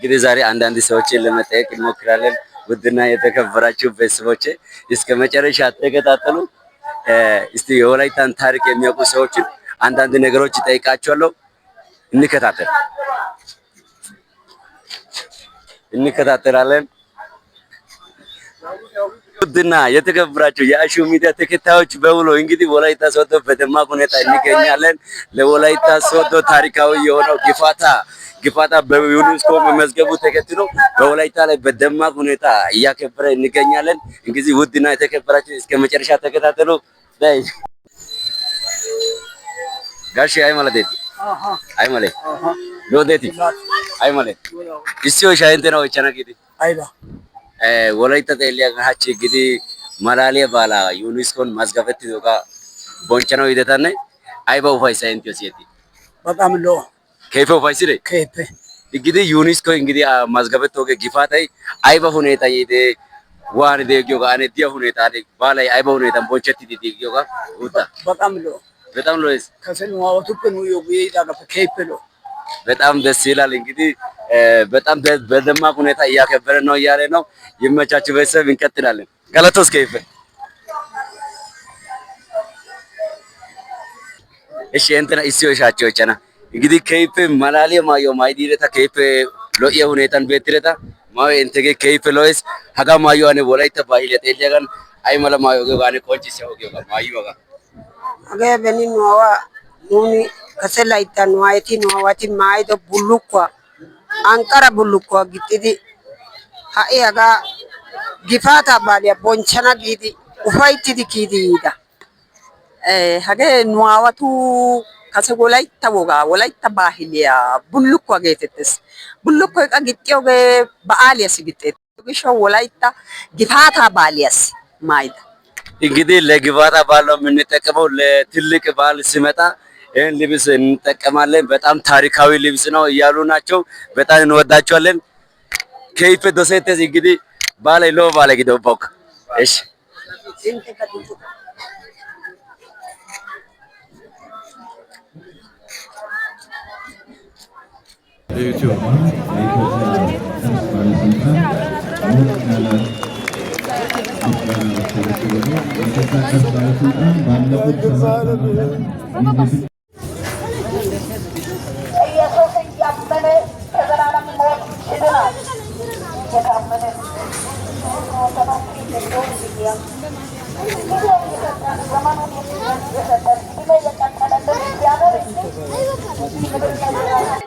እንግዲህ ዛሬ አንዳንድ ሰዎችን ለመጠየቅ እንሞክራለን። ውድና የተከበራችሁ ቤተሰቦቼ እስከ መጨረሻ ተከታተሉ። እስቲ የወላይታን ታሪክ የሚያውቁ ሰዎችን አንዳንድ ነገሮች ጠይቃቸዋለሁ። እንከታተላለን። ውድና የተከበራችሁ የአሹ ሚዲያ ተከታዮች በሙሉ እንግዲህ ወላይታ ሶዶ በደማቅ ሁኔታ እንገኛለን። ለወላይታ ሶዶ ታሪካዊ የሆነው ግፋታ በዩኔስኮ መመዝገቡ ተከትሎ በወላይታ ላይ በደማቅ ሁኔታ እያከበረ እንገኛለን። እንግዲህ ውድና የተከበራችሁ እስከ መጨረሻ ተከታተሉ። ጋሽ አይ ማለት ሎዴቲ አይ ማለት እሲዮ ሻይንተ ነው ቻናጊዲ አይባ ወላይታ ተሊያ ጋች እንግዲህ ማላሊያ ባላ ዩኔስኮን ማዝገበት ዶጋ ቦንቸናው ይደታነ አይባ ፋይሳይንት ሲቲ በጣም ሎ ከይፈ ፋይሲለ ከይፈ እንግዲህ ዩኔስኮ እንግዲህ ማዝገበት ዶጋ ግፋታይ አይባ ሁኔታ ይደ ዋን ደጊዮ ጋር ነዲያ ሁኔታ ባላይ አይባ ሁኔታ ቦንቸት ዲዲዮ ጋር ወጣ በጣም ሎይስ ከሰን ዋውቱፕ ነው ይይዳ ከይፈ ሎ በጣም ደስ ይላል። እንግዲህ በጣም በደማቅ ሁኔታ እያከበረ ነው እያለ ነው። ይመቻችሁ ቤተሰብ፣ እንቀጥላለን። ገለቶስ ከይፈ እሺ እንትና እሲዮሻቸው ጨና እንግዲህ ከይፈ ማላሌ ማዮ ማይዲረታ ከይፈ ሎየ ሁኔታን ቤትረታ ማዮ እንተገ ከይፈ ሎይስ ሀጋ ማዮ አነ ወላይታ ባይለ ተለያጋን አይመለ ማዮ ጋር ቆንጭ ሲያው ጋር ማዮ ጋር አገ በኒ ነዋ ኑኒ ከሰላይታ ነዋይቲ ነዋቲ ማይዶ ቡሉኳ አንቀራ ቡሉኳ ግጥዲ ሃኢያጋ ጊፋታ ባሊያ ቦንቸና ጊዲ ኡፋይቲዲ ኪዲዳ ሀገ ነዋዋቱ ከሰ ወላይታ ወጋ ወላይታ ባህሊያ ቡሉኳ ጌተተስ ቡሉኳ ቀግጤው በአሊያስ ግጤት ግሾ ወላይታ ጊፋታ ባሊያስ ማይዳ እንግዲህ ለግፋታ ባለው የምንጠቀመው ለትልቅ በዓል ሲመጣ ይሄን ልብስ እንጠቀማለን። በጣም ታሪካዊ ልብስ ነው እያሉ ናቸው። በጣም እንወዳቸዋለን። ከይፈ ዶሴቴስ እንግዲህ ባላይ ሎ ባላይ ግደው ቦክ እሺ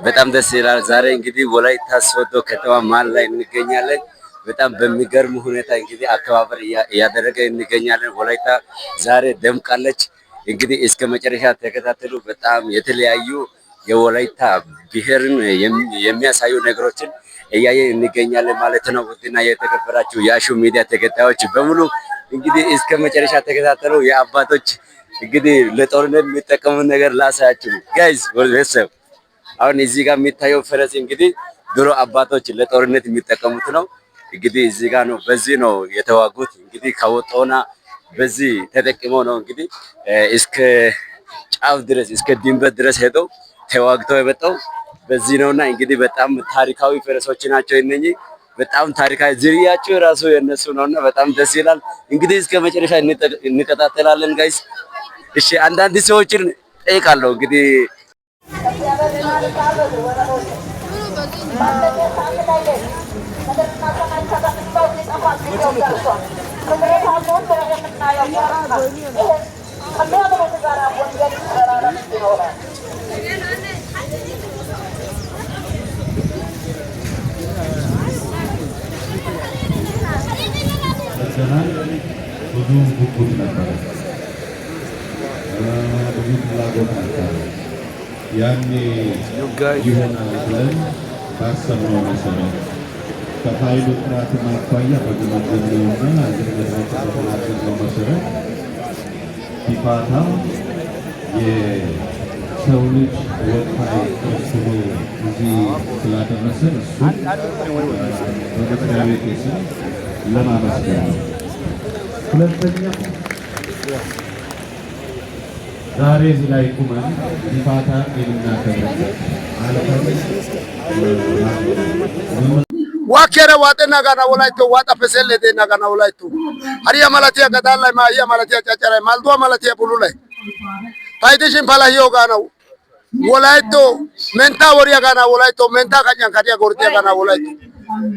በጣም ደስ ይላል። ዛሬ እንግዲህ ወላይታ ሶዶ ከተማ መሀል ላይ እንገኛለን። በጣም በሚገርም ሁኔታ እንግዲህ አከባበር እያደረገ እንገኛለን። ወላይታ ዛሬ ደምቃለች። እንግዲህ እስከ መጨረሻ ተከታተሉ። በጣም የተለያዩ የወላይታ ብሔርን የሚያሳዩ ነገሮችን እያየን እንገኛለን ማለት ነው። ውድና የተከበራችሁ የአሹ ሚዲያ ተከታዮች በሙሉ እንግዲህ እስከ መጨረሻ ተከታተሉ። የአባቶች እንግዲህ ለጦርነት የሚጠቀሙት ነገር ላሳያችሁ ጋይስ ቤተሰብ። አሁን እዚህ ጋር የሚታየው ፈረስ እንግዲህ ድሮ አባቶች ለጦርነት የሚጠቀሙት ነው። እንግዲህ እዚህ ጋር ነው፣ በዚህ ነው የተዋጉት። እንግዲህ ከወጦና በዚህ ተጠቅመው ነው እንግዲህ እስከ ጫፍ ድረስ እስከ ድንበር ድረስ ሄደው ተዋግተው የመጣው በዚህ ነውና እንግዲህ በጣም ታሪካዊ ፈረሶች ናቸው እነኚህ። በጣም ታሪካዊ ዝርያቸው ራሱ የነሱ ነውና በጣም ደስ ይላል። እንግዲህ እስከ መጨረሻ እንከታተላለን ጋይስ። እሺ አንዳንድ ሰዎችን ጠይቃለሁ እንግዲህ ብዙ ጉጉት ነበረ፣ ብዙ ፍላጎት ነበረ። ያኔ ይሆናል ብለን ባሰብነው መሰረት ከፋይሉ ጥራት አኳያ በገመገምነውና አገርነታችን በተናገርነው መሰረት ጊፋታ የሰው ልጅ ወጣይ ወስኖ እዚህ ስላደረሰን እሱን በመስሪያ ቤት ስም ለማመስገን ነው። ሁለተኛ ዛሬ እዚህ ላይ ቁመን ጊፋታ የምናከብርበት ዋኬረ ዋጤና ጋና ወላይቶ ዋጣ ፈሰለ ደና ጋና ወላይቶ አሪያ ማላቲያ ገዳላ ማያ ማላቲያ ጫጫራ ማልዶ ማላቲያ ቡሉ ላይ ታይቴሽን ፓላሂዮ ጋናው ወላይቶ ሜንታ ወሪያ ጋና ወላይቶ ሜንታ ካኛን ካዲያ ጎርቲያ ጋና ወላይቶ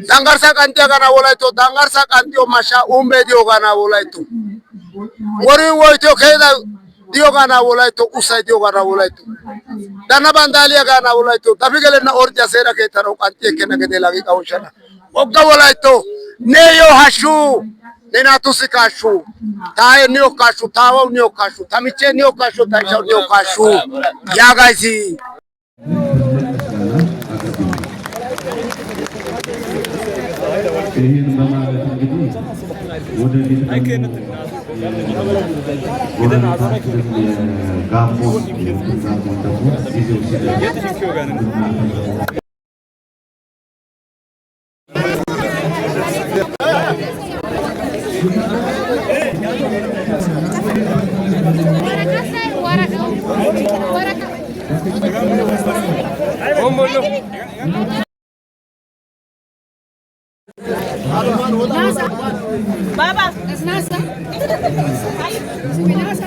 ዳንጋርሳ ቃንቲያ ጋና ወላይቶ ዳንጋርሳ ቃንቲዮ ማሻ ኡምቤ ዲዮ ጋና ወላይቶ ወሪ ወይቶ ከዳ ዲዮ ጋና ወላይቶ ኡሳይ ዲዮ ጋና ወላይቶ ዳና ባንዳሊያ ጋና ወላይቶ ታፊገለና ኦርጃ ሴራ ከታሮ ቃንቲያ ከነገደ ላጊ ቃውሸና ኦጋ ወላይቶ ነዮ ሃሹ ኔናቱ ሲካሹ ታዬ ኒዮ ካሹ ታዋው ኒዮ ካሹ ታሚቼ ኒዮ ካሹ ታይሻው ኒዮ ካሹ ያጋይሲ ይህን በማለት እንግዲህ ወደፊት ጎረቤታችንን የጋሞን ደግሞ ጊዜው ሲደርስ Baba, es nasa. Ay, es nasa.